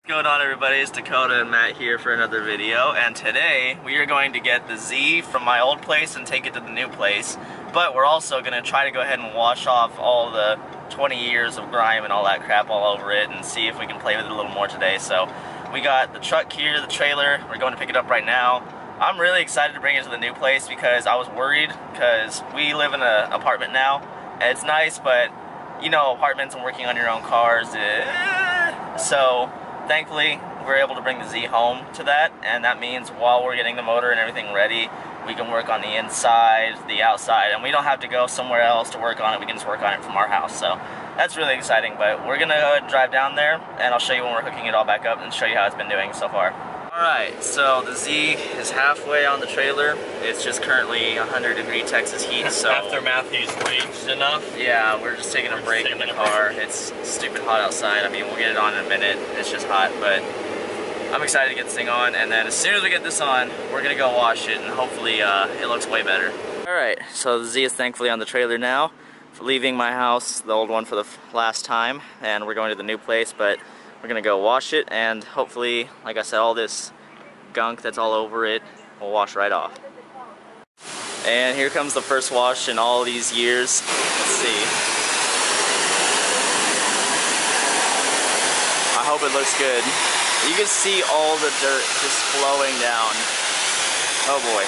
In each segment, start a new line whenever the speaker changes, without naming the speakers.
What's going on, everybody? It's Dakota and Matt here for another video, and today we are going to get the Z from my old place and take it to the new place, but we're also going to try to go ahead and wash off all the 20 years of grime and all that crap all over it and see if we can play with it a little more today. So we got the truck here, the trailer, we're going to pick it up right now. I'm really excited to bring it to the new place because I was worried because we live in an apartment now, and it's nice, but you know, apartments and working on your own cars, so thankfully, we're able to bring the Z home to that, and that means while we're getting the motor and everything ready, we can work on the inside, the outside, and we don't have to go somewhere else to work on it. We can just work on it from our house, so that's really exciting. But we're gonna go ahead and drive down there, and I'll show you when we're hooking it all back up and show you how it's been doing so far. Alright, so the Z is halfway on the trailer. It's just currently 100-degree Texas heat, so
after Matthew's reached enough?
Yeah, we're just taking a break in the car. It's stupid hot outside. I mean, we'll get it on in a minute. It's just hot, but I'm excited to get this thing on, and then as soon as we get this on, we're gonna go wash it, and hopefully it looks way better. Alright, so the Z is thankfully on the trailer now. Leaving my house, the old one, for the last time, and we're going to the new place, but we're gonna go wash it, and hopefully, like I said, all this gunk that's all over it will wash right off. And here comes the first wash in all these years. Let's see. I hope it looks good. You can see all the dirt just flowing down. Oh boy.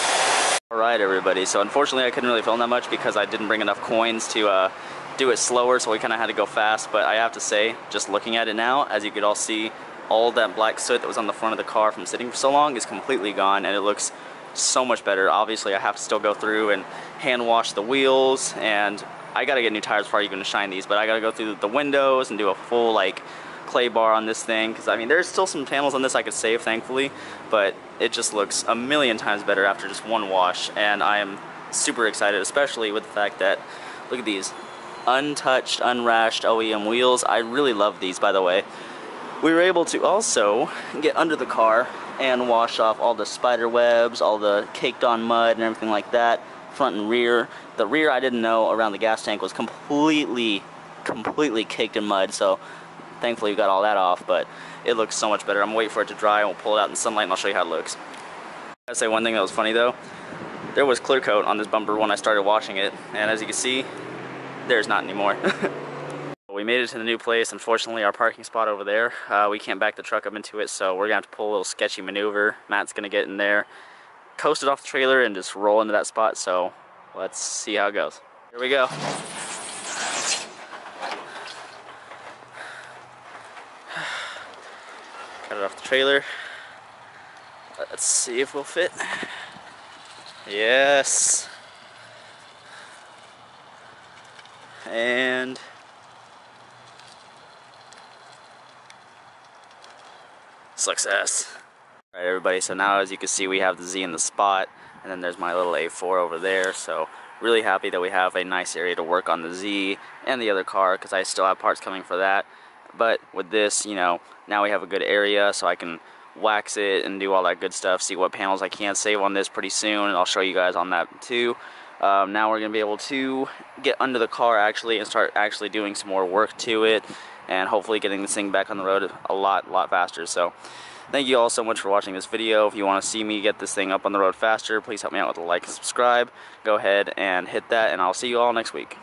Alright, everybody, so unfortunately I couldn't really film that much because I didn't bring enough coins to do it slower, so we kind of had to go fast. But I have to say, just looking at it now, as you could all see, all that black soot that was on the front of the car from sitting for so long is completely gone, and it looks so much better. Obviously I have to still go through and hand wash the wheels, and I gotta get new tires before I'm gonna shine these, but I gotta go through the windows and do a full like clay bar on this thing, because I mean there's still some panels on this I could save, thankfully, but it just looks a million times better after just one wash, and I am super excited, especially with the fact that, look at these untouched, unrashed OEM wheels. I really love these, by the way. We were able to also get under the car and wash off all the spider webs, all the caked on mud and everything like that, front and rear. The rear, I didn't know, around the gas tank was completely caked in mud, so thankfully we got all that off, but it looks so much better. I'm waiting for it to dry, and we'll pull it out in the sunlight and I'll show you how it looks. I gotta say one thing that was funny though, there was clear coat on this bumper when I started washing it, and as you can see, there's not anymore. We made it to the new place. Unfortunately, our parking spot over there, we can't back the truck up into it, so we're gonna have to pull a little sketchy maneuver. Matt's gonna get in there, coast it off the trailer, and just roll into that spot, so let's see how it goes. Here we go. Got it off the trailer. Let's see if we'll fit. Yes. And success. Alright, everybody, so now as you can see we have the Z in the spot, and then there's my little A4 over there, so really happy that we have a nice area to work on the Z and the other car, because I still have parts coming for that. But with this, you know, now we have a good area so I can wax it and do all that good stuff, see what panels I can save on this pretty soon, and I'll show you guys on that too. Now we're going to be able to get under the car actually and start actually doing some more work to it, and hopefully getting this thing back on the road a lot faster. So thank you all so much for watching this video. If you want to see me get this thing up on the road faster, please help me out with a like and subscribe. Go ahead and hit that, and I'll see you all next week.